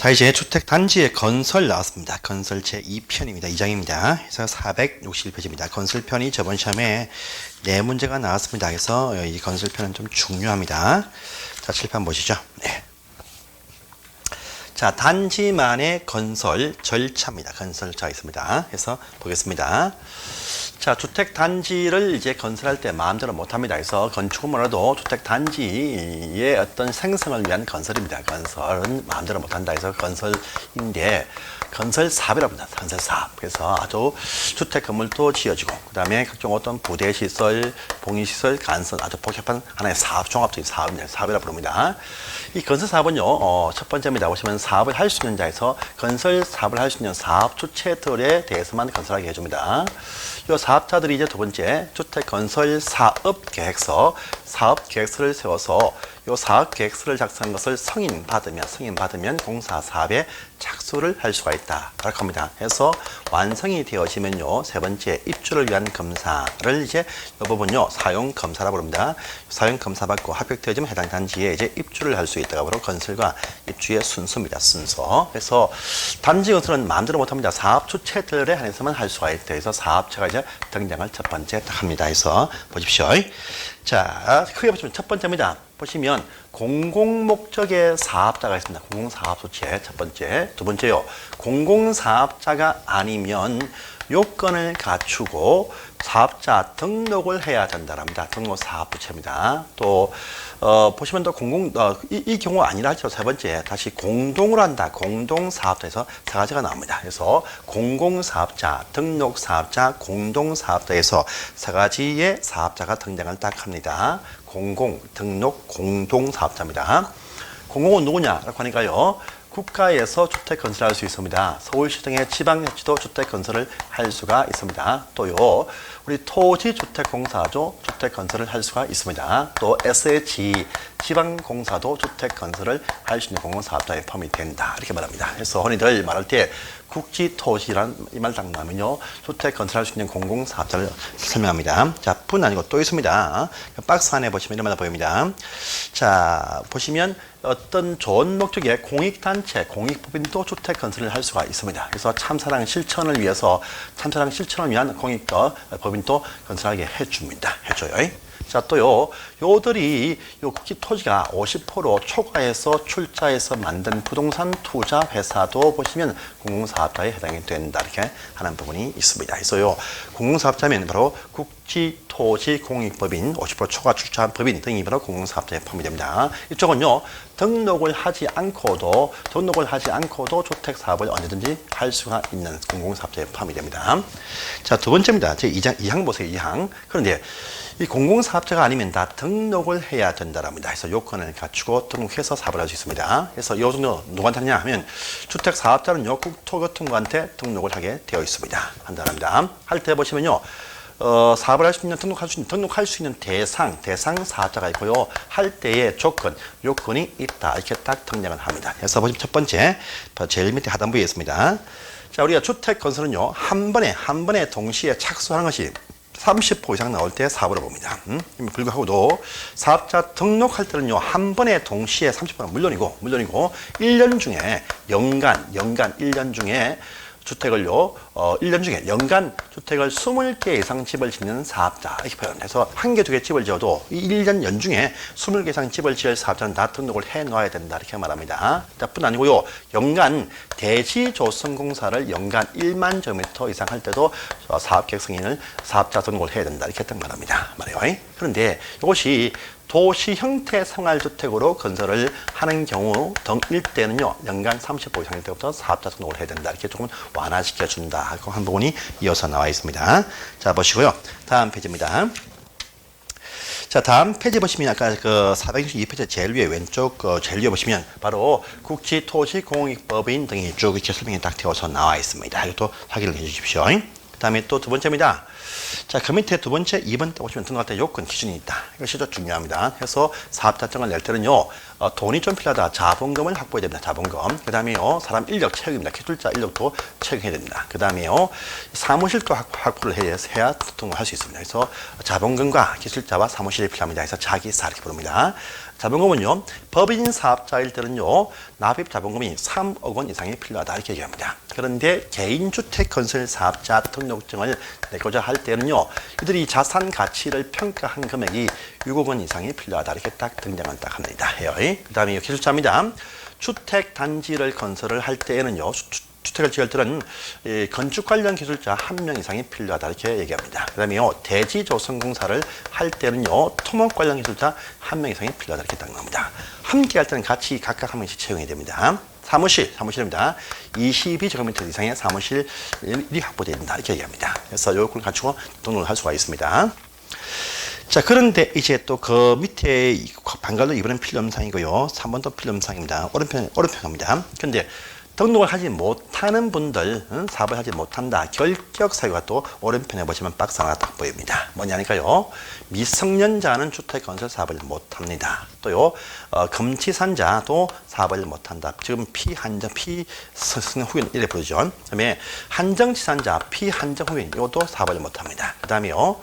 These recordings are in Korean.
자, 이제 주택단지의 건설 나왔습니다. 건설 제2편입니다. 2장입니다. 그래서 461페이지입니다. 건설편이 저번 시험에 4문제가 나왔습니다. 그래서 이 건설편은 좀 중요합니다. 자, 칠판 보시죠. 네. 자, 단지만의 건설 절차입니다. 건설자가 있습니다. 그래서 보겠습니다. 자, 주택 단지를 이제 건설할 때 마음대로 못 합니다. 그래서 건축은 뭐라도 주택 단지의 어떤 생성을 위한 건설입니다. 건설은 마음대로 못 한다. 해서 건설인데 건설 사업이라고 합니다. 건설 사업. 그래서 아주 주택 건물도 지어지고 그다음에 각종 어떤 부대 시설, 봉의 시설, 간선 아주 복잡한 하나의 사업 종합적인 사업입니다. 사업이라고 부릅니다. 이 건설 사업은요, 첫 번째입니다. 보시면 사업을 할 수 있는 자에서 건설 사업을 할 수 있는 사업 주체들에 대해서만 건설하게 해줍니다. 이 사업자들이 이제 두 번째 주택 건설 사업 계획서, 사업 계획서를 세워서 이 사업 계획서를 작성한 것을 승인받으면 공사 사업에 착수를 할 수가 있다라고 합니다. 해서 완성이 되어지면요, 세 번째 입주를 위한 검사를 이제 이 부분요 사용 검사라고 부릅니다. 사용 검사 받고 합격되어지면 해당 단지에 이제 입주를 할 수 있다가 바로 건설과 입주의 순서입니다. 순서. 그래서 단지 건설은 마음대로 못합니다. 사업 주체들에 한해서만 할 수가 있다. 그래서 사업체가 이제 등장을 첫 번째 합니다. 그래서 보십시오. 자, 크게 보시면 첫 번째입니다. 보시면 공공목적의 사업자가 있습니다. 공공사업 주체 첫 번째. 두 번째요. 공공사업자가 아니면 요건을 갖추고 사업자 등록을 해야 된다랍니다. 등록사업부채입니다. 또 보시면 또 이 경우 아니라 하죠. 세 번째 다시 공동으로 한다. 공동사업자에서 세 가지가 나옵니다. 그래서 공공사업자, 등록사업자, 공동사업자에서 세 가지의 사업자가 등장을 딱 합니다. 공공, 등록, 공동사업자입니다. 공공은 누구냐라고 하니까요. 국가에서 주택 건설할 수 있습니다. 서울시 등의 지방자치도 주택 건설을 할 수가 있습니다. 또요, 우리 토지주택공사도 주택 건설을 할 수가 있습니다. 또 SH 지방공사도 주택 건설을 할 수 있는 공공사업자에 포함이 된다. 이렇게 말합니다. 그래서 흔히들 말할 때 국지토지라는 이 말 딱 나오면요, 주택 건설할 수 있는 공공사업자를 설명합니다. 자, 뿐 아니고 또 있습니다. 박스 안에 보시면 이런 말 보입니다. 자, 보시면 어떤 좋은 목적의 공익단체, 공익법인도 주택 건설을 할 수가 있습니다. 그래서 참사랑 실천을 위해서, 참사랑 실천을 위한 공익법인도 건설하게 해줍니다. 해줘요. 자, 또요, 요들이 요 국지 토지가 50% 초과해서 출자해서 만든 부동산 투자 회사도 보시면 공공사업자에 해당이 된다. 이렇게 하는 부분이 있습니다. 그래서요, 공공사업자면 바로 국지토지공익법인, 50% 초과 출자한 법인 등이 바로 공공사업자에 포함이 됩니다. 이쪽은요, 등록을 하지 않고도 주택사업을 언제든지 할 수가 있는 공공사업자에 포함이 됩니다. 자, 두 번째입니다. 제 2항 보세요. 2항. 그런데 이 공공사업자가 아니면 다 등록을 해야 된다랍니다. 그래서 요건을 갖추고 등록해서 사업을 할 수 있습니다. 그래서 이 정도 누구한테 하냐 하면 주택사업자는요, 국토교통부한테 등록을 하게 되어 있습니다. 한다랍니다. 할 때 보시면요, 사업을 할 수 있는, 등록할 수 있는 대상 사업자가 있고요. 할 때의 요건이 있다. 이렇게 딱 등장을 합니다. 그래서 보시면 첫 번째, 제일 밑에 하단부에 있습니다. 자, 우리가 주택 건설은요, 한 번에 동시에 착수하는 것이 30% 이상 나올 때 사업으로 봅니다. 불구하고도 사업자 등록할 때는요, 한 번에 동시에 30%는 물론이고 1년 중에 연간 1년 중에 주택을요, 1년 중에 연간 주택을 20개 이상 집을 짓는 사업자, 이렇게 표현해서 한 개, 두 개 집을 지어도 이 1년 연중에 20개 이상 집을 지을 사업자는 다 등록을 해 놔야 된다. 이렇게 말합니다. 뿐 아니고요, 연간 대지조성공사를 연간 1만 제곱미터 이상 할 때도 사업계획 승인을 사업자 등록을 해야 된다. 이렇게 딱 말합니다. 말해요. 그런데 이것이 도시 형태 생활주택으로 건설을 하는 경우 등일 때는요, 연간 30% 이상일 때부터 사업자 등록을 해야 된다. 이렇게 조금 완화시켜준다. 하고 한 부분이 이어서 나와 있습니다. 자, 보시고요. 다음 페이지입니다. 자, 다음 페이지 보시면 아까 그 462페이지 제일 위에 왼쪽 제일 위에 보시면 바로 국지토지공익법인 등이 쭉 이렇게 설명이 딱 되어서 나와 있습니다. 이것도 확인을 해 주십시오. 그 다음에 또 두 번째입니다. 자, 그 밑에 두 번째, 2번 때 보시면 등록할 때 요건 기준이 있다. 이것이 좀 중요합니다. 그래서 사업자증을 낼 때는요, 돈이 좀 필요하다. 자본금을 확보해야 됩니다. 자본금. 그 다음에요, 사람 인력 채용입니다. 기술자 인력도 채용해야 됩니다. 그 다음에요, 사무실도 확보를 해야 등록할 수 있습니다. 그래서 자본금과 기술자와 사무실이 필요합니다. 그래서 자기사 이렇게 부릅니다. 자본금은요, 법인 사업자일 때는요, 납입 자본금이 3억 원 이상이 필요하다 이렇게 얘기합니다. 그런데 개인주택 건설 사업자 등록증을 내고자 할 때는요, 이들이 자산 가치를 평가한 금액이 6억 원 이상이 필요하다 이렇게 딱 등장을 딱 합니다. 해요. 그 다음에 기술자입니다. 주택 단지를 건설을 할 때에는요, 주택을 지을 때는 건축 관련 기술자 1명 이상이 필요하다 이렇게 얘기합니다. 그 다음에요, 대지 조성 공사를 할 때는요, 토목 관련 기술자 1명 이상이 필요하다 이렇게 딱 나옵니다. 함께 할 때는 같이 각각 1명씩 채용해야 됩니다. 사무실입니다. 22제곱미터 이상의 사무실이 확보되어야 된다 이렇게 얘기합니다. 그래서 요건을 갖추고 등록을 할 수가 있습니다. 자, 그런데 이제 또 그 밑에 방갈로 이번엔 필요사항이고요. 3번도 필요사항입니다. 오른편입니다. 근데 등록을 하지 못하는 분들, 사업을 하지 못한다. 결격 사유가 또 오른편에 보시면 박스 하나 딱 보입니다. 뭐냐니까요. 미성년자는 주택 건설 사업을 못합니다. 또요, 금치산자도 사업을 못한다. 지금 피성년 후견 이래 부르죠. 그다음에 한정치산자, 피한정 후견 이것도 사업을 못합니다. 그다음에요,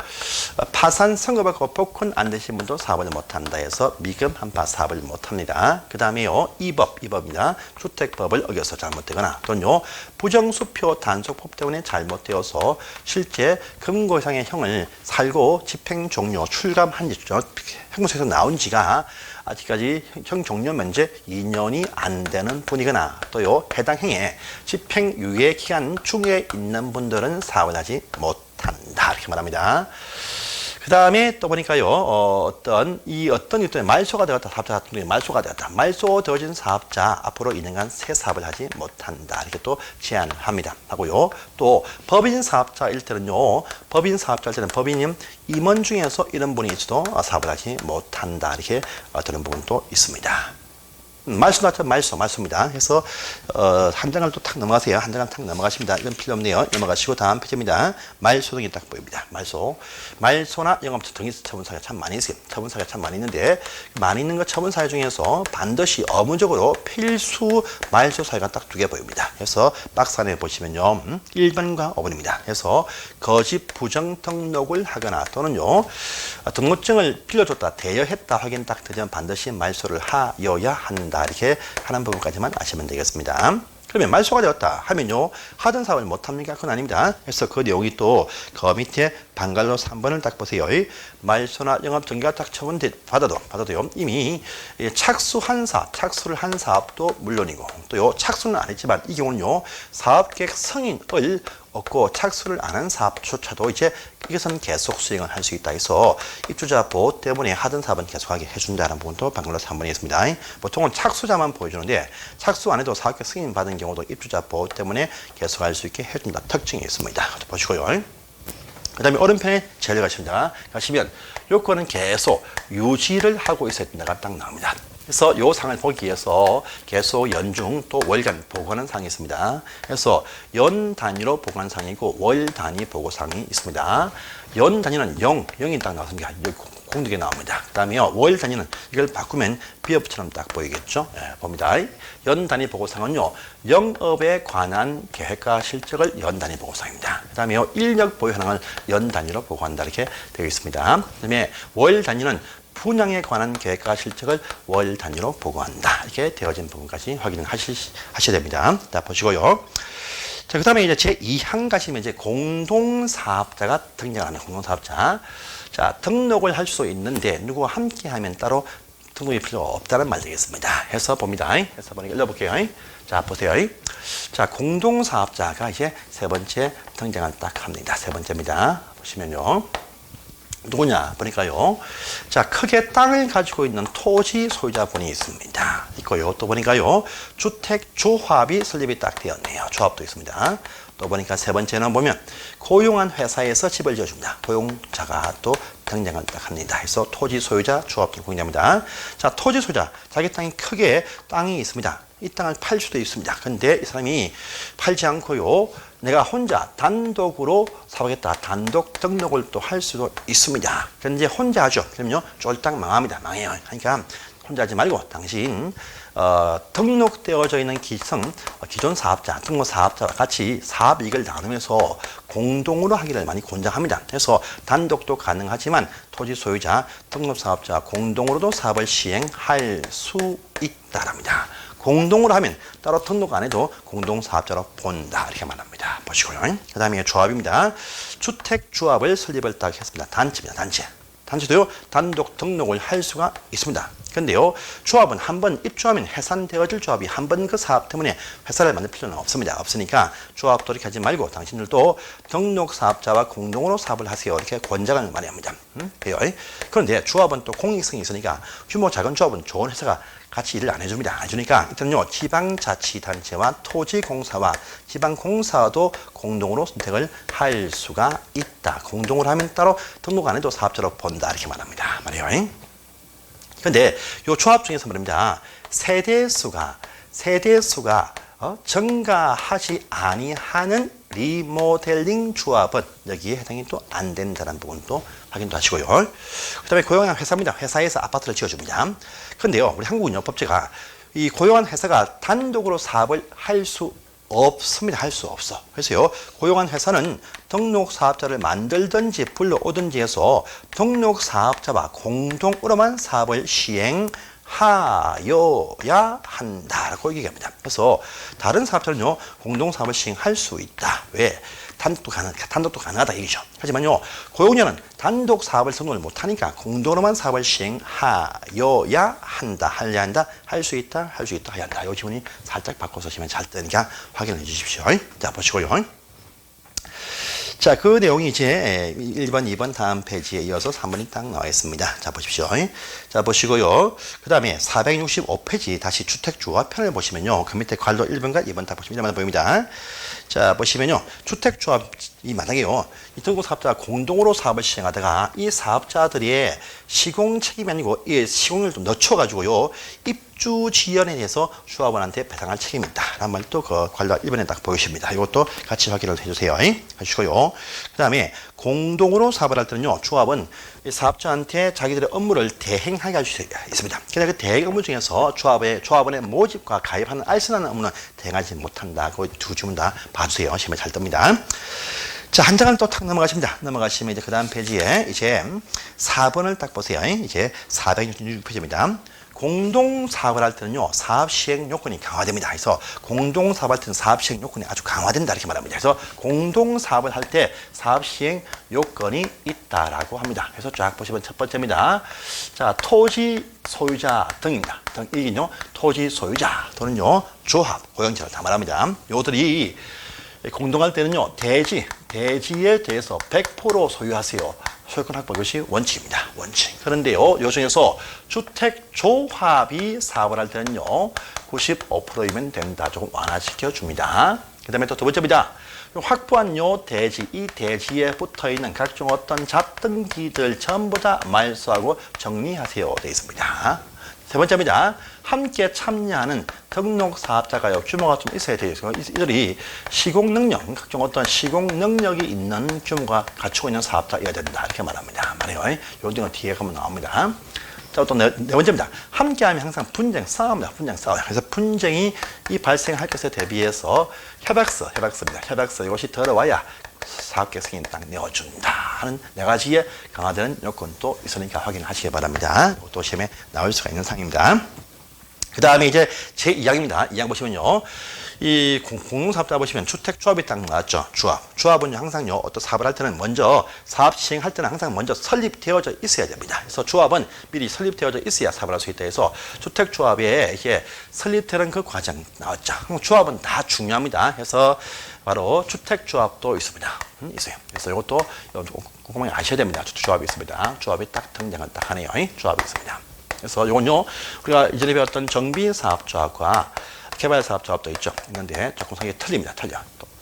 파산 선고받고 복권 안 되신 분도 사업을 못한다 해서 미금 한파 사업을 못합니다. 그다음에요, 이법입니다. 주택법을 어겨서 잘못되거나 또는요, 부정수표 단속법 때문에 잘못되어서 실제 금고 이상의 형을 살고 집행 종료 출감한 지 형무소에서 나온 지가 아직까지 형 종료 면제 2년이 안 되는 분이거나 또요, 해당 행에 집행유예 기간 중에 있는 분들은 사업을 하지 못한다 이렇게 말합니다. 그 다음에 또 보니까요, 어떤 일 때문에 말소가 되었다, 사업자 같은 경우에 말소가 되었다. 말소 되어진 사업자 앞으로 2년간 새 사업을 하지 못한다. 이렇게 또 제안을 합니다. 하고요. 또 법인 사업자일 때는요, 법인님 임원 중에서 이런 분이 있어도 사업을 하지 못한다. 이렇게 되는 부분도 있습니다. 말소입니다. 그래서 한 장을 또 탁 넘어가세요. 한 장을 탁 넘어가십니다. 이건 필요 없네요. 넘어가시고 다음 페이지입니다. 말소 등이 딱 보입니다. 말소나 영업처 등이 처분사유가 참 많이 있어요. 처분사유가 참 많이 있는데 많이 있는 것 처분사유 중에서 반드시 업무적으로 필수 말소 사유가 딱 2개 보입니다. 그래서 박스 안에 보시면요, 1번과 5번입니다. 그래서 거짓 부정 등록을 하거나 또는요, 등록증을 빌려줬다, 대여했다 확인 딱 되면 반드시 말소를 하여야 한다. 이렇게 하는 부분까지만 아시면 되겠습니다. 그러면 말소가 되었다 하면요, 하던 사업을 못합니까? 그건 아닙니다. 그래서 그 내용이 또 그 밑에 방갈로 3번을 딱 보세요. 말소나 영업정지가 딱 받아도요, 이미 착수를 한 사업도 물론이고 또요, 착수는 안 했지만 이 경우는요, 사업계획 승인을 얻고 착수를 안 한 사업조차도 이제 이것은 계속 수행을 할 수 있다 해서 입주자 보호 때문에 하던 사업은 계속하게 해준다는 부분도 방글로 3번에 있습니다. 보통은 착수자만 보여주는데 착수 안 해도 사업계획 승인 받은 경우도 입주자 보호 때문에 계속할 수 있게 해준다 특징이 있습니다. 보시고요. 그 다음에 오른편에 제일 가시면 요건은 계속 유지를 하고 있어야 된다가 딱 나옵니다. 그래서 이 상을 보기 위해서 계속 연중 또 월간 보고하는 사항이 있습니다. 그래서 연 단위로 보고하는 사항이고 월 단위 보고사항이 있습니다. 연 단위는 0이 딱 나왔습니다. 공득에 나옵니다. 그 다음에 월 단위는 이걸 바꾸면 비업처럼 딱 보이겠죠. 봅니다. 연 단위 보고사항은요, 영업에 관한 계획과 실적을 연 단위 보고사항입니다. 그 다음에 인력 보유 현황을 연 단위로 보고한다 이렇게 되어 있습니다. 그 다음에 월 단위는 분양에 관한 계획과 실적을 월 단위로 보고한다. 이렇게 되어진 부분까지 확인을 하셔야 됩니다. 자, 보시고요. 자, 그 다음에 이제 제2항 가시면 이제 공동사업자가 등장합니다. 공동사업자. 자, 등록을 할 수 있는데 누구와 함께 하면 따로 등록이 필요 없다는 말 되겠습니다. 해서 봅니다. 해서 보니까 읽어볼게요. 자, 보세요. 자, 공동사업자가 이제 세 번째 등장을 딱 합니다. 세 번째입니다. 보시면요. 누구냐 보니까요, 자, 크게 땅을 가지고 있는 토지 소유자분이 있습니다. 있고요. 또 보니까요, 주택 조합이 설립이 딱 되었네요. 조합도 있습니다. 또 보니까 세 번째는 보면 고용한 회사에서 집을 지어줍니다. 고용자가 또 등장을 딱 합니다. 그래서 토지 소유자 조합도 공개합니다. 자, 토지 소유자, 자기 땅이 크게 땅이 있습니다. 이 땅을 팔 수도 있습니다. 근데 이 사람이 팔지 않고요, 내가 혼자 단독으로 사오겠다. 단독 등록을 또 할 수도 있습니다. 그런데 혼자 하죠. 그러면요, 쫄딱 망합니다. 망해요. 그러니까 혼자 하지 말고 당신 등록되어져 있는 기존 사업자, 등록 사업자와 같이 사업 이익을 나누면서 공동으로 하기를 많이 권장합니다. 그래서 단독도 가능하지만 토지 소유자, 등록 사업자 공동으로도 사업을 시행할 수 있다랍니다. 공동으로 하면 따로 등록 안 해도 공동사업자로 본다 이렇게 말합니다. 보시고요. 그 다음에 조합입니다. 주택조합을 설립을 딱 했습니다. 단체입니다. 단체. 단체도요 단독 등록을 할 수가 있습니다. 근데요 조합은 한번 입주하면 해산되어질 조합이 한 번 그 사업 때문에 회사를 만들 필요는 없습니다. 없으니까 조합도 이렇게 하지 말고 당신들도 등록 사업자와 공동으로 사업을 하세요. 이렇게 권장을 많이 합니다. 그런데 조합은 또 공익성이 있으니까 규모 작은 조합은 좋은 회사가 같이 일을 안 해줍니다. 안 해주니까 일단요 지방자치단체와 토지공사와 지방공사도 공동으로 선택을 할 수가 있다. 공동으로 하면 따로 등록 안 해도 사업자로 본다 이렇게 말합니다. 말이에요. 그런데 이 조합 중에서 말입니다. 세대수가 증가하지 아니하는 리모델링 조합은 여기에 해당이 또 안 된다는 부분도 확인도 하시고요. 그 다음에 고용한 회사입니다. 회사에서 아파트를 지어줍니다. 그런데요, 우리 한국운영법제가 이 고용한 회사가 단독으로 사업을 할 수 없습니다. 할 수 없어. 그래서요, 고용한 회사는 등록 사업자를 만들든지 불러오든지 해서 등록 사업자와 공동으로만 사업을 시행하여야 한다라고 얘기합니다. 그래서 다른 사업자는요, 공동 사업을 시행할 수 있다. 왜? 단독도 가능하다 얘기죠. 하지만요, 고용료는 단독 사업을 성공을 못하니까 공동으로만 사업을 시행하여야 한다. 하려 한다. 할 수 있다. 할 수 있다. 해야 한다. 이 지문이 살짝 바꿔서 시면 잘 뜨니까 확인해 주십시오. 자, 보시고요. 자, 그 내용이 이제 1번, 2번 다음 페이지에 이어서 3번이 딱 나와 있습니다. 자, 보십시오. 자, 보시고요. 그 다음에 465페이지 다시 주택조합 편을 보시면요. 그 밑에 괄호 1번과 2번 딱 보시면 이만 보입니다. 자, 보시면요. 주택조합이 만약에요. 이 등록 사업자가 공동으로 사업을 시행하다가 이 사업자들의 시공 책임이 아니고 이 시공을 좀 늦춰가지고요. 입주 지연에 대해서 조합원한테 배상할 책임이 있다. 라는 말도 그 괄호 1번에 딱 보이십니다. 이것도 같이 확인을 해주세요. 해주시고요. 그 다음에 공동으로 사업을 할 때는요. 조합은 사업자한테 자기들의 업무를 대행하게 할 수 있습니다. 그래서 그 대행 업무 중에서 조합원의 모집과 가입하는 알선하는 업무는 대행하지 못한다. 그 두 주문 다 봐주세요. 시험에 잘 뜹니다. 자, 한 장을 또 탁 넘어가십니다. 넘어가시면 이제 그 다음 페이지에 이제 4번을 딱 보세요. 이제 466페이지입니다. 공동사업을 할 때는요, 사업 시행 요건이 강화됩니다. 그래서 공동사업을 할 때는 사업 시행 요건이 아주 강화된다. 이렇게 말합니다. 그래서 공동사업을 할 때 사업 시행 요건이 있다라고 합니다. 그래서 쫙 보시면 첫 번째입니다. 자, 토지 소유자 등입니다. 이게요, 토지 소유자 또는요, 조합, 고용자를 다 말합니다. 요들이 공동할 때는요, 대지에 대해서 100% 소유하세요. 소유권 확보 이것이 원칙입니다. 원칙. 그런데요, 요 중에서 주택조합이 사업을 할 때는요, 95%이면 된다. 조금 완화시켜 줍니다. 그 다음에 또 두 번째입니다. 확보한 요 대지, 이 대지에 붙어 있는 각종 어떤 잡등기들 전부 다 말소하고 정리하세요. 되어 있습니다. 세 번째입니다. 함께 참여하는 등록 사업자가요, 규모가 좀 있어야 되겠어요. 이들이 시공 능력, 각종 어떤 시공 능력이 있는 규모가 갖추고 있는 사업자여야 된다. 이렇게 말합니다. 말해요. 요 등은 뒤에 가면 나옵니다. 자, 또 네 번째입니다. 함께하면 항상 분쟁, 싸움이다. 분쟁, 싸움. 그래서 분쟁이 발생할 것에 대비해서 협약서입니다. 협약서 이것이 들어와야 사업 계획이 딱 내어준다 하는 네 가지의 강화되는 요건도 있으니까 확인하시기 바랍니다. 또 시험에 나올 수가 있는 사항입니다. 그 다음에 이제 제2항입니다. 2항 보시면요. 이 공동사업자 보시면 주택조합이 딱 나왔죠. 조합은 항상요, 어떤 사업을 할 때는 먼저, 사업 시행할 때는 항상 먼저 설립되어져 있어야 됩니다. 그래서 조합은 미리 설립되어져 있어야 사업을 할 수 있다 해서 주택조합에 이게 설립되는 그 과정 나왔죠. 조합은 다 중요합니다. 그래서 바로 주택조합도 있습니다. 있어요. 그래서 이것도 꼼꼼하게 아셔야 됩니다. 주택조합이 있습니다. 조합이 딱 등장을 딱 하네요. 조합이 있습니다. 그래서 이건요, 우리가 이전에 배웠던 정비사업조합과 개발사업조합도 있는데 조금 성격이 틀립니다.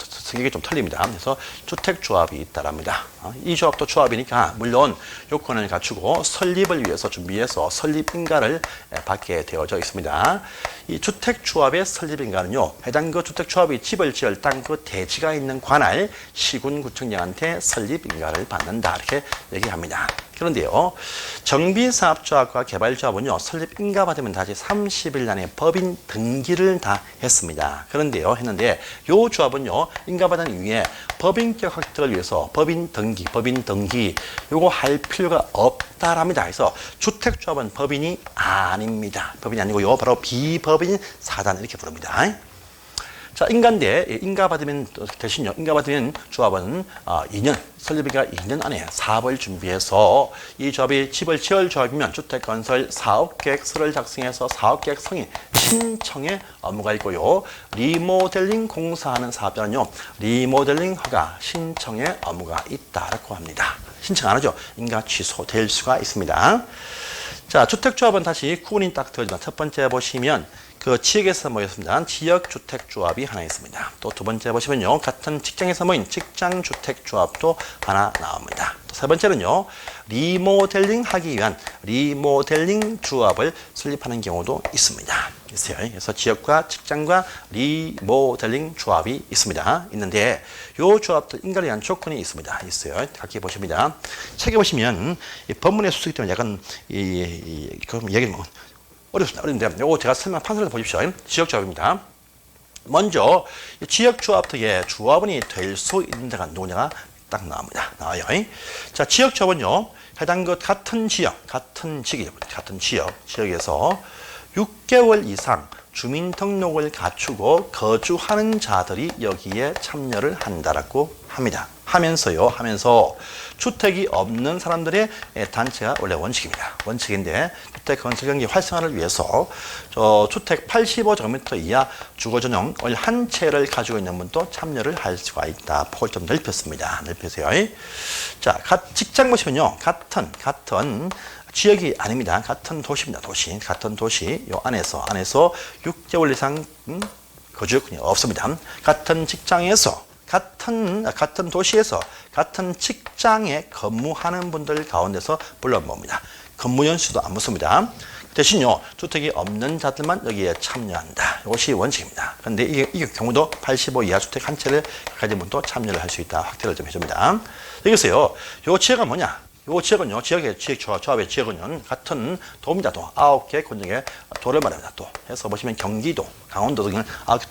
성격이 좀 틀립니다. 그래서 주택조합이 있다랍니다. 이 조합도 조합이니까 물론 요건을 갖추고 설립을 위해서 준비해서 설립인가를 받게 되어져 있습니다. 이 주택조합의 설립인가는요, 해당 그 주택조합이 집을 지을 땅 그 대지가 있는 관할 시군구청장한테 설립인가를 받는다 이렇게 얘기합니다. 그런데요, 정비사업조합과 개발조합은요, 설립인가 받으면 다시 30일 안에 법인 등기를 다 했습니다. 그런데요, 했는데 요 조합은요, 인가받은 이후에 법인격 획득을 위해서 법인 등기 요거 할 필요가 없다랍니다. 그래서 주택조합은 법인이 아닙니다. 법인이 아니고요, 바로 비법인 사단 이렇게 부릅니다. 자, 인가받으면 대신요, 인가받으면 조합은 2년, 설립인가 2년 안에 사업을 준비해서 이 조합이 집을 지을 조합이면 주택건설 사업계획서를 작성해서 사업계획 승인 신청의 업무가 있고요. 리모델링 공사하는 사업자는요, 리모델링 허가 신청의 업무가 있다라고 합니다. 신청 안 하죠? 인가 취소될 수가 있습니다. 자, 주택조합은 다시 구분이 딱 되어지만 첫 번째 보시면 그 지역에서 모였습니다. 지역주택조합이 하나 있습니다. 또 두 번째 보시면요, 같은 직장에서 모인 직장주택조합도 하나 나옵니다. 또 세 번째는요, 리모델링 하기 위한 리모델링 조합을 설립하는 경우도 있습니다. 있어요. 그래서 지역과 직장과 리모델링 조합이 있는데 이 조합도 인가를 위한 조건이 있습니다. 있어요. 각기 보십니다. 책에 보시면 이 법문의 수수기 때문에 약간 그럼 얘기 어렵습니다. 어려운데 이거 제가 설명 판서를 보십시오. 지역조합입니다. 먼저 지역조합의 조합원이 될 수 있는 데가 누구냐가 딱 나와요. 자, 지역조합은요, 해당 것 같은 지역에서 6개월 이상 주민등록을 갖추고 거주하는 자들이 여기에 참여를 한다라고 합니다. 하면서 주택이 없는 사람들의 단체가 원래 원칙입니다. 원칙인데 주택 건설 경기 활성화를 위해서 주택 85제곱미터 이하 주거 전용을 한 채를 가지고 있는 분도 참여를 할 수가 있다. 폭을 좀 넓혔습니다. 넓혀서요. 자, 직장 보시면요, 같은 지역이 아닙니다. 같은 도시입니다. 같은 도시 요 안에서 6개월 이상 거주권이 없습니다. 같은 직장에서 같은 도시에서 같은 직장에 근무하는 분들 가운데서 불러봅니다. 근무 연수도 안 묻습니다. 대신요, 주택이 없는 자들만 여기에 참여한다. 이것이 원칙입니다. 그런데 이 경우도 85 이하 주택 한 채를 가진 분도 참여를 할 수 있다. 확대를 좀 해줍니다. 여기서요, 요 지역은 뭐냐? 요 지역은요, 조합의 지역은요, 같은 도입니다. 9개 권역의 도를 말합니다. 또 해서 보시면 경기도, 강원도 등은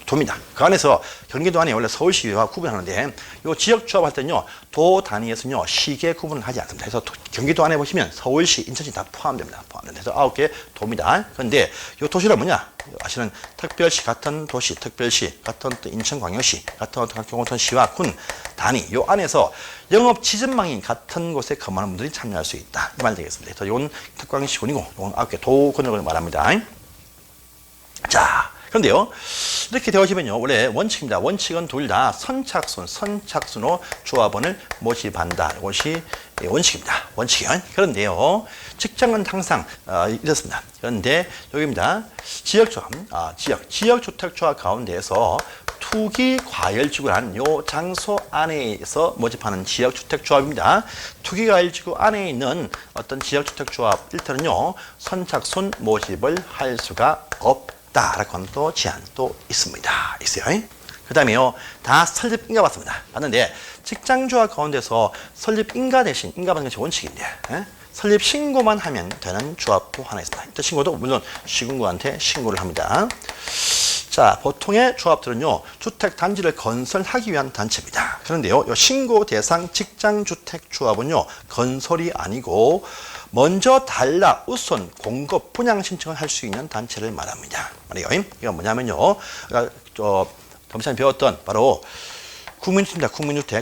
도입니다. 그 안에서 경기도 안에 원래 서울시와 구분하는데 요 지역 조합할 때는요, 도 단위에서는요, 시계 구분을 하지 않습니다. 그래서 경기도 안에 보시면 서울시, 인천시 다 포함됩니다. 그래서 9개 도입니다. 그런데 요 도시는 뭐냐? 아시는 특별시, 같은 도시, 특별시, 같은 인천광역시, 같은 경호도시와 군 단위, 요 안에서 영업 지점망인 같은 곳에 근무하는 분들이 참여할 수 있다. 이 말 되겠습니다. 그래서 이건 특광시군이고, 이건 9개 도 권역을 말합니다. 자, 그런데요, 이렇게 되어지면요, 원래 원칙입니다. 원칙은 둘 다 선착순으로 조합원을 모집한다. 이것이 원칙입니다. 원칙이요. 그런데요, 직장은 항상 이렇습니다. 그런데 여기입니다. 지역주택조합 가운데에서 투기 과열지구 한 요 장소 안에서 모집하는 지역주택조합입니다. 투기 과열지구 안에 있는 어떤 지역주택조합 일단은요, 선착순 모집을 할 수가 없다라고 하는 또 제한도 있어요. 그 다음에요, 다 설립인가 받습니다. 받는데 직장조합 가운데서 설립인가 대신 인가받는 것이 원칙인데, 설립 신고만 하면 되는 조합도 하나 있습니다. 이때 신고도 물론 시군구한테 신고를 합니다. 자, 보통의 조합들은요, 주택 단지를 건설하기 위한 단체입니다. 그런데요, 이 신고 대상 직장주택조합은요, 건설이 아니고 먼저 달라 우선 공급 분양 신청을 할 수 있는 단체를 말합니다. 이건 뭐냐면요, 잠시 배웠던 바로 국민주택입니다.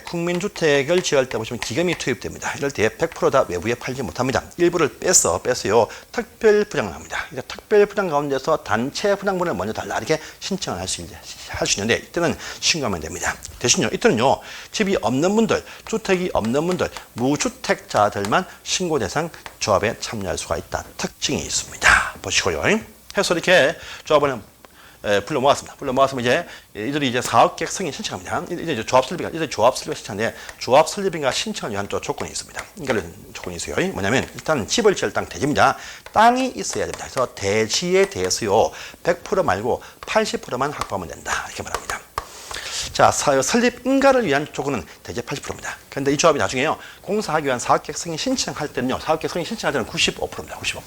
국민주택을 지을 때 보시면 기금이 투입됩니다. 이럴 때 100% 다 외부에 팔지 못합니다. 일부를 빼서요, 특별 분양을 합니다. 특별 분양 가운데서 단체 분양분을 먼저 달라 이렇게 신청을 할 수 있는데 이때는 신고하면 됩니다. 대신요, 이때는요, 집이 없는 분들, 주택이 없는 분들, 무주택자들만 신고 대상 조합에 참여할 수가 있다. 특징이 있습니다. 보시고요. 해서 이렇게 조합원은 불러 모았습니다. 불러 모았으면 이제 이들이 이제 사업계획 승인 신청합니다. 이제 조합 설립인가, 이제 조합 설립 신청하는데 조합 설립인가 신청을 위한 또 조건이 있습니다. 이런 조건이 있어요. 뭐냐면 일단 집을 지을 땅 대지입니다. 땅이 있어야 됩니다. 그래서 대지에 대해서요 100% 말고 80%만 확보하면 된다. 이렇게 말합니다. 자, 설립 인가를 위한 조건은 대제 80%입니다. 그런데 이 조합이 나중에요, 공사하기 위한 사업계획 승인 신청할 때는요, 사업계획 승인 신청할 때는 95%입니다. 95%.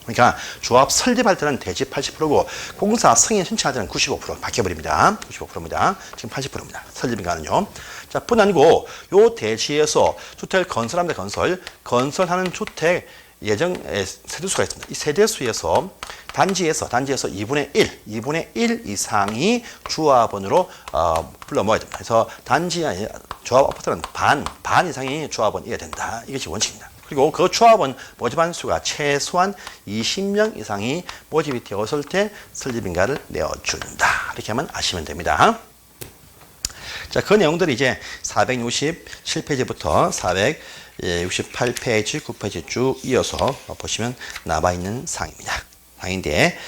그러니까 조합 설립할 때는 대지 80%고, 공사 승인 신청할 때는 95% 바뀌어버립니다. 95%입니다. 지금 80%입니다. 설립 인가는요. 자, 뿐 아니고, 요 대지에서 주택을 건설합니다. 건설하는 주택 예정 세대수가 있습니다. 이 세대수에서 단지에서 2분의 1 이상이 주합원으로 불러 모아야 됩니다. 그래서 단지 조합 아파트는 반 이상이 조합원이어야 된다. 이것이 원칙입니다. 그리고 그 조합원 모집한 수가 최소한 20명 이상이 모집이 되었을 때 설립인가를 내어준다. 이렇게 하면 아시면 됩니다. 자, 그 내용들이 이제 467페이지부터 468페이지, 9페이지 쭉 이어서 보시면 남아있는 사항입니다. 사항인데,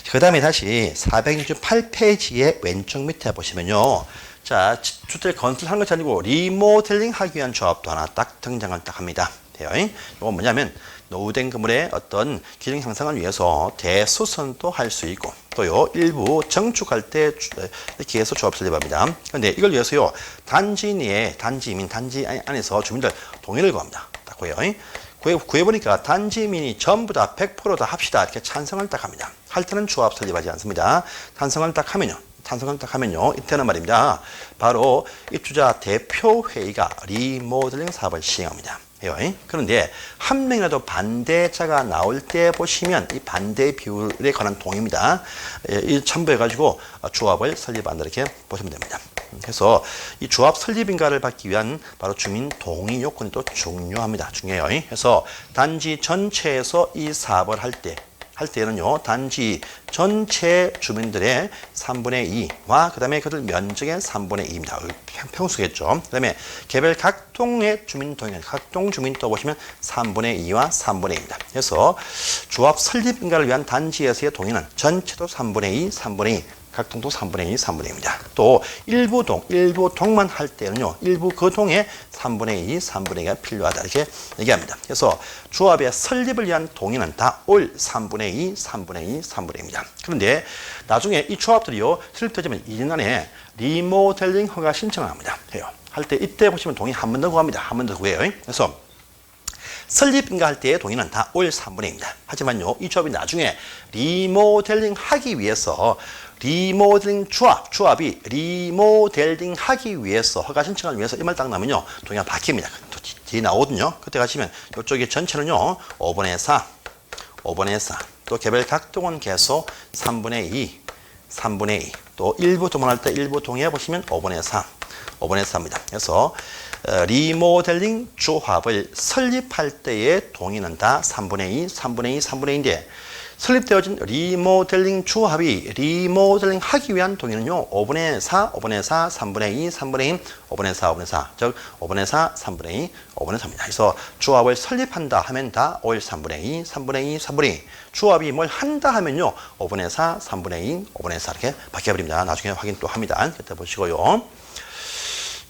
그 다음에 다시 468페이지의 왼쪽 밑에 보시면요. 자, 주택 건설하는 것이 아니고 리모델링 하기 위한 조합도 하나 딱 등장을 딱 합니다. 이건 뭐냐면, 노후된 건물의 어떤 기능 향상을 위해서 대수선도 할 수 있고, 또요, 일부 정축할 때 이렇게 해서 조합 설립합니다. 그런데 이걸 위해서요, 단지 안에서 주민들 동의를 구합니다. 딱 구해보니까 단지민이 전부 다 100% 다 합시다. 이렇게 찬성을 딱 합니다. 할 때는 조합 설립하지 않습니다. 찬성을 딱 하면요, 이때는 말입니다. 바로 입주자 대표회의가 리모델링 사업을 시행합니다. 그런데 한 명이라도 반대자가 나올 때 보시면 이 반대 비율에 관한 동의입니다. 이 첨부해가지고 조합을 설립한다 이렇게 보시면 됩니다. 그래서 이 조합 설립인가를 받기 위한 바로 주민 동의 요건이 또 중요해요. 그래서 단지 전체에서 이 사업을 할 때는요, 단지 전체 주민들의 3분의 2와 그 다음에 그들 면적의 3분의 2입니다. 평수겠죠. 그 다음에 개별 각동의 주민 동의, 각동 주민도 보시면 3분의 2와 3분의 2입니다. 그래서 조합 설립 인가를 위한 단지에서의 동의는 전체도 3분의 2, 3분의 2. 각동도 3분의 2, 3분의 2입니다. 또 일부 동만 할 때는요, 일부 그 동에 3분의 2, 3분의 2가 필요하다 이렇게 얘기합니다. 그래서 조합의 설립을 위한 동의는 다 올 3분의 2, 3분의 2, 3분의 2입니다. 그런데 나중에 이 조합들이요, 설립되면 2년 안에 리모델링 허가 신청을 합니다. 할 때 이때 보시면 동의 한 번 더 구합니다. 한 번 더 구해요. 그래서 설립인가 할 때의 동의는 다 올 3분의 2입니다. 하지만요, 이 조합이 나중에 리모델링 하기 위해서 조합이 리모델링 하기 위해서, 허가 신청을 위해서 이 말 딱 나면요, 동의가 바뀝니다. 또 뒤에 나오거든요. 그때 가시면 이쪽에 전체는요, 5분의 4, 또 개별 각동은 계속 3분의 2, 또 일부 동원할 때 일부 동의해 보시면 5분의 4입니다. 그래서 리모델링 조합을 설립할 때의 동의는 다 3분의 2, 3분의 2인데, 설립되어진 리모델링 조합이 리모델링 하기 위한 동의는요, 5분의 4, 3분의 2, 3분의 2, 5분의 4, 즉 5분의 4, 3분의 2, 5분의 4입니다. 그래서 조합을 설립한다 하면 다 5일 3분의 2, 3분의 2, 3분의 2. 조합이 뭘 한다 하면요, 5분의 4, 3분의 2, 5분의 4 이렇게 바뀌어버립니다. 나중에 확인 또 합니다. 그때 보시고요.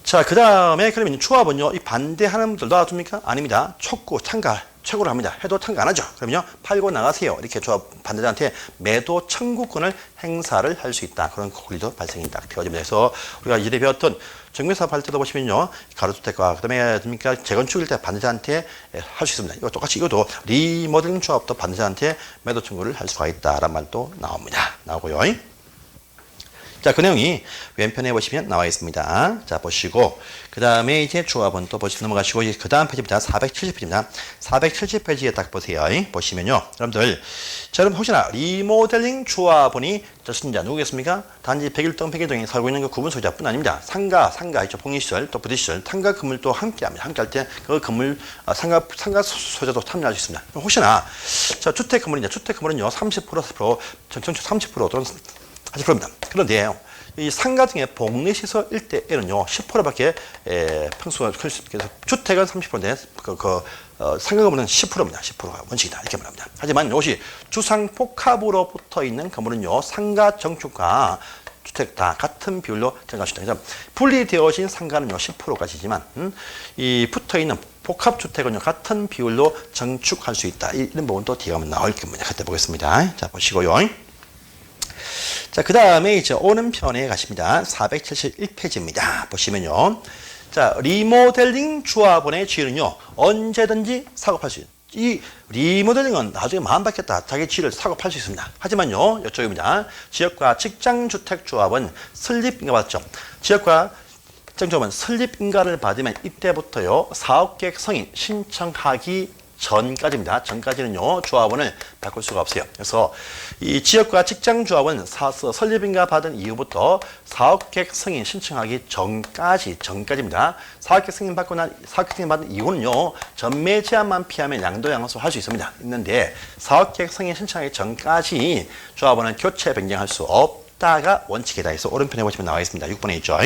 자, 그 다음에 그러면 조합은요, 이 반대하는 분들 놔둡니까? 아닙니다. 촉구, 최고를 합니다. 해도 참가 안 하죠. 그러면요, 팔고 나가세요. 이렇게 조합 반대자한테 매도 청구권을 행사를 할 수 있다. 그런 권리도 발생이 딱 되어집니다. 그래서 우리가 이전에 배웠던 정비사업 할 때도 보시면요, 가로주택과 그다음에 재건축일 때 반대자한테 할 수 있습니다. 이거 똑같이 이것도 리모델링 조합도 반대자한테 매도 청구를 할 수가 있다라는 말도 나오고요. 자, 그 내용이 왼편에 보시면 나와 있습니다. 자, 보시고, 그 다음에 이제 조합은 또 넘어가시고, 그 다음 페이지입니다. 470페이지입니다. 470페이지에 딱 보세요. 보시면요, 여러분들, 자, 여러분 혹시나 리모델링 조합원이 저신자 누구겠습니까? 단지 101동에 살고 있는 그 구분소유자뿐 아닙니다. 상가 있죠. 복리시설, 또 부대시설, 상가 건물도 함께 합니다. 함께 할 때 그 건물, 상가 소유자도 참여할 수 있습니다. 혹시나, 자, 주택 건물은요, 30%, 전체 30% 또는 40%입니다. 그런데 이 상가 등의 복리시설 일대에는요 10%밖에 평수가 클 수 있어서 주택은 30%인데 상가 건물은 10%입니다. 10%가 원칙이다 이렇게 말합니다. 하지만 이것이 주상복합으로 붙어 있는 건물은요 상가 정축과 주택 다 같은 비율로 증가할 수 있다. 그래서 분리되어진 상가는요 10%까지지만 이 붙어 있는 복합주택은요 같은 비율로 정축할 수 있다. 이런 부분도 뒤에 가면 나올 겁니다. 그때 보겠습니다. 자 보시고요. 자, 그 다음에 이제 오는 편에 가십니다. 471페이지입니다. 보시면요. 자, 리모델링 조합원의 지위는요, 언제든지 사고팔 수 있는. 이 리모델링은 나중에 마음 받겠다. 자기 지위를 사고팔 수 있습니다. 하지만요, 이쪽입니다. 지역과 직장주택조합은 설립인가 받죠. 지역과 직장조합은 설립인가를 받으면 이때부터요, 사업계획 승인 신청하기 전까지입니다. 전까지는요, 조합원을 바꿀 수가 없어요. 그래서 이 지역과 직장 조합은 설립인가 받은 이후부터 사업계획 승인 신청하기 전까지입니다. 사업계획 승인 받은 이후는요, 전매 제한만 피하면 양도양수 할 수 있는데 사업계획 승인 신청하기 전까지 조합원은 교체 변경할 수 없다가 원칙이다. 해서 오른편에 보시면 나와 있습니다. 6번에 있죠.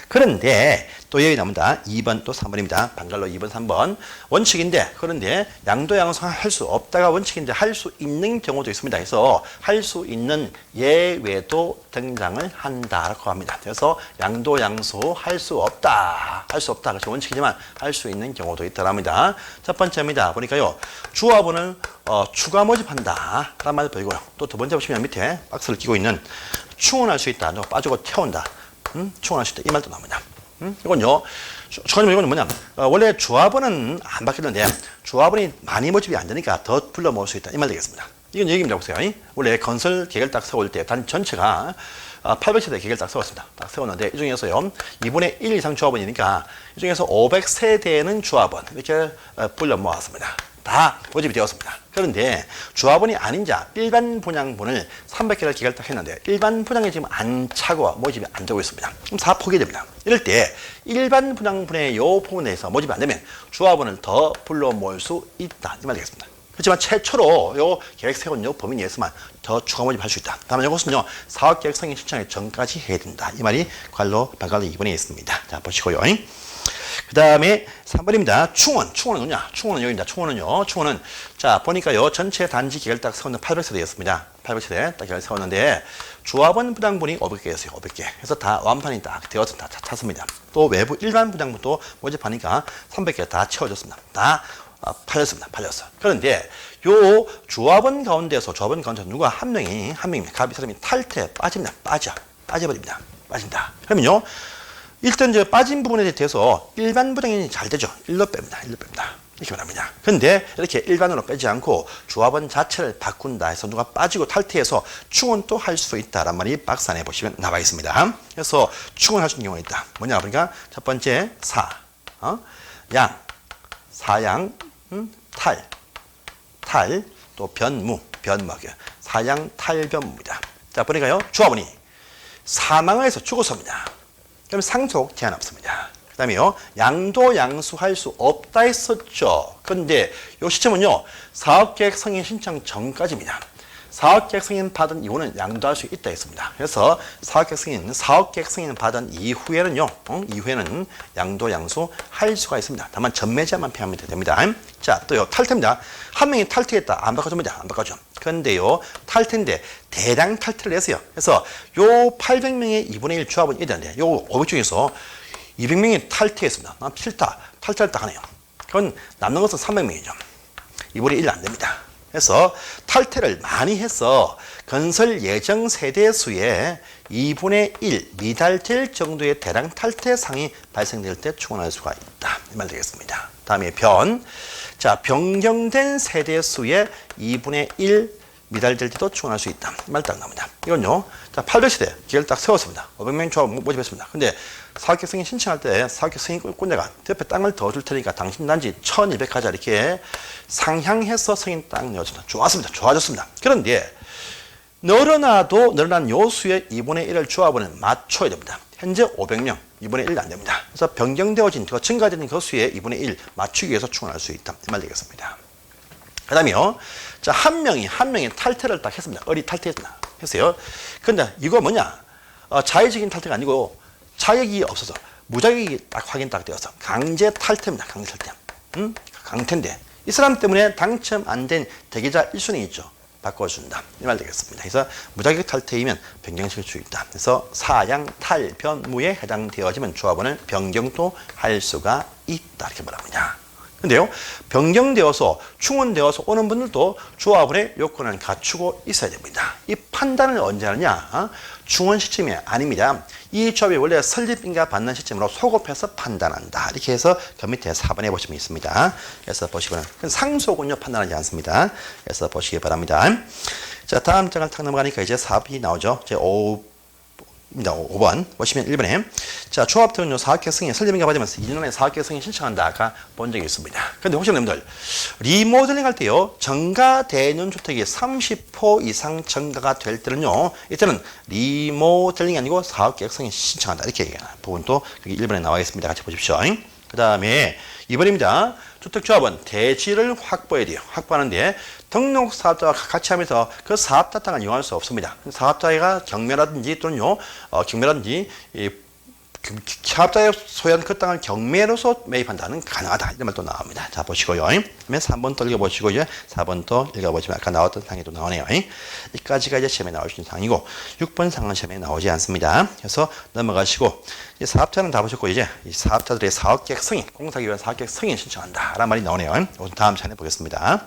그런데 또 여기 나옵니다. 2번 또 3번입니다. 방갈로 2번, 3번. 원칙인데 그런데 양도양수할 수 없다가 원칙인데 할 수 있는 경우도 있습니다. 그래서 할 수 있는 예외도 등장을 한다라고 합니다. 그래서 양도양수 할 수 없다. 할 수 없다. 그래서 원칙이지만 할 수 있는 경우도 있다랍니다. 첫 번째입니다. 보니까요. 주화분을 추가 모집한다. 라는 말을 보이고요. 또 두 번째 보시면 밑에 박스를 끼고 있는 충원할 수 있다. 빠지고 태운다. 충원할 수 있다. 이 말도 나옵니다. 이건요, 이건 뭐냐. 원래 조합원은 안 바뀌는데, 조합원이 많이 모집이 안 되니까 더 불러 모을 수 있다. 이 말 되겠습니다. 이건 얘기입니다. 보세요. 원래 건설 계획을 딱 세울 때, 단 전체가 800세대 계획을 딱 세웠습니다. 딱 세웠는데, 이 중에서요, 2분의 1 이상 조합원이니까, 이 중에서 500세대는 조합원, 이렇게 불러 모았습니다. 다 모집이 되었습니다. 그런데 조합원이 아닌 자 일반 분양분을 300개를 계획을 딱 했는데 일반 분양이 지금 안 차고 모집이 안 되고 있습니다. 그럼 다 포기됩니다. 이럴 때 일반 분양분의 요 부분에 대해서 모집이 안 되면 조합원을 더 불러 모을 수 있다. 이 말 되겠습니다. 그렇지만 최초로 요 계획 세운 요 범위 내에서만 더 추가 모집할 수 있다. 다음에 이것은요 사업계획 승인 신청에 전까지 해야 된다. 이 말이 방갈로 2번에 있습니다. 자 보시고요. 그 다음에 3번입니다. 충원은 뭐냐? 충원은 여기입니다. 충원은 자 보니까요 전체 단지 계획을 딱 세웠는 800세대였습니다. 800세대 딱 계획을 세웠는데 조합원 부당분이 500개였어요. 500개. 그래서 다 완판이 딱 되어서 다 찼습니다. 또 외부 일반 부당분도 모집하니까 300개 다 채워졌습니다. 다 팔렸습니다. 그런데 요 조합원 가운데서 누가 한 명입니다. 이 사람이 탈퇴 빠져버립니다. 빠진다. 그러면요. 일단 이제 빠진 부분에 대해서 일반 분양이 잘 되죠. 일로 뺍니다. 이렇게 말합니다. 그런데 이렇게 일반으로 빼지 않고 조합원 자체를 바꾼다 해서 누가 빠지고 탈퇴해서 충원도 할 수 있다란 말이 박스 안에 보시면 나와 있습니다. 그래서 충원할 수 있는 경우가 있다. 뭐냐 보니까 첫 번째 사양, 탈, 또 변무, 사양, 탈, 변무입니다. 자 보니까요 조합원이 사망을 해서 죽었습니다. 그럼 상속 제한 없습니다. 그 다음에요, 양도양수할 수 없다 했었죠. 그런데 이 시점은요, 사업계획 승인 신청 전까지입니다. 사업계획 승인 받은 이후는 양도할 수 있다 했습니다. 그래서 사업계획 승인 받은 이후에는요, 이후에는 양도양수 할 수가 있습니다. 다만 전매제한만 피하면 됩니다. 자, 또요, 탈퇴입니다. 한 명이 탈퇴했다. 안 바꿔줍니다. 안 바꿔줘. 그런데요, 탈퇴인데 대량 탈퇴를 했어요. 그래서 요 800명의 2분의 1 조합은 이랬는데 요 500 중에서 200명이 탈퇴했습니다. 싫다. 탈퇴를 딱 하네요. 그건 남는 것은 300명이죠. 2분의 1 안 됩니다. 그래서 탈퇴를 많이 해서 건설 예정 세대 수의 2분의 1 미달될 정도의 대량 탈퇴 상이 발생될 때 충원할 수가 있다. 이 말 되겠습니다. 다음에 변경된 세대 수의 2분의 1 미달될 때도 충원할 수 있다. 이 말 딱 나옵니다. 이건요. 자, 800세대 계획을 딱 세웠습니다. 500명 조합 모집했습니다. 근데 사업계획 승인 신청할 때 사업계획 승인권자가 옆에 땅을 더 줄 테니까 당신 단지 1200 하자 이렇게 상향해서 승인 땅 내어준다. 좋아졌습니다. 그런데 늘어난 요수의 2분의 1을 조합원은 맞춰야 됩니다. 현재 500명, 2분의 1도 안 됩니다. 그래서 변경되어진, 증가되는 그 수의 2분의 1 맞추기 위해서 충원할 수 있다. 이 말 되겠습니다. 그 다음에요. 자, 한 명이 탈퇴를 딱 했습니다. 탈퇴했어요. 근데 이거 뭐냐? 자의적인 탈퇴가 아니고 자격이 없어서 무자격이 딱 확인 딱 되어서 강제 탈퇴입니다. 강제 탈퇴. 강퇴인데 이 사람 때문에 당첨 안 된 대기자 1순위 있죠. 바꿔준다. 이 말 되겠습니다. 그래서 무자격 탈퇴이면 변경시킬 수 있다. 그래서 사양 탈변무에 해당되어지면 조합원을 변경도 할 수가 있다. 이렇게 말합니다. 근데요, 변경되어서 충원되어서 오는 분들도 조합원의 요건을 갖추고 있어야 됩니다. 이 판단을 언제 하느냐? 충원 시점이 아닙니다. 이 조합이 원래 설립인가 받는 시점으로 소급해서 판단한다. 이렇게 해서 그 밑에 4번에 보시면 있습니다. 그래서 보시면 상속은요 판단하지 않습니다. 그래서 보시기 바랍니다. 자, 다음 장을 탁 넘어가니까 이제 4번이 나오죠. 이제 5번 보시면 1번에 자, 조합원요 사업계획 승인 설립인가 받으면서 2년 안에 사업계획 승인 신청한다. 아까 본 적이 있습니다. 근데 혹시 여러분들 리모델링 할 때요 정가되는 주택이 30% 이상 정가가 될 때는요 이때는 리모델링이 아니고 사업계획 승인 신청한다. 이렇게 얘기하는 부분도 여기 1번에 나와 있습니다. 같이 보십시오. 그 다음에 2번입니다. 주택조합은 대지를 확보해야 돼요. 확보하는데 등록 사업자와 같이 하면서 그 사업자 땅을 이용할 수 없습니다. 사업자가 경매라든지 또는요, 경매라든지 사업자의 소유한 그 땅을 경매로서 매입한다는 가능하다. 이런 말도 나옵니다. 자, 보시고요. 그러면 3번 또 읽어보시고요. 4번 또 읽어보시면 아까 나왔던 상이 또 나오네요. 여기까지가 이제 시험에 나올 수 있는 상이고 6번 상은 시험에 나오지 않습니다. 그래서 넘어가시고 이제 사업자는 다 보셨고 이제 이 사업자들의 사업계획 승인, 공사기 위한 사업계획 승인 신청한다. 라는 말이 나오네요. 다음 차례 보겠습니다.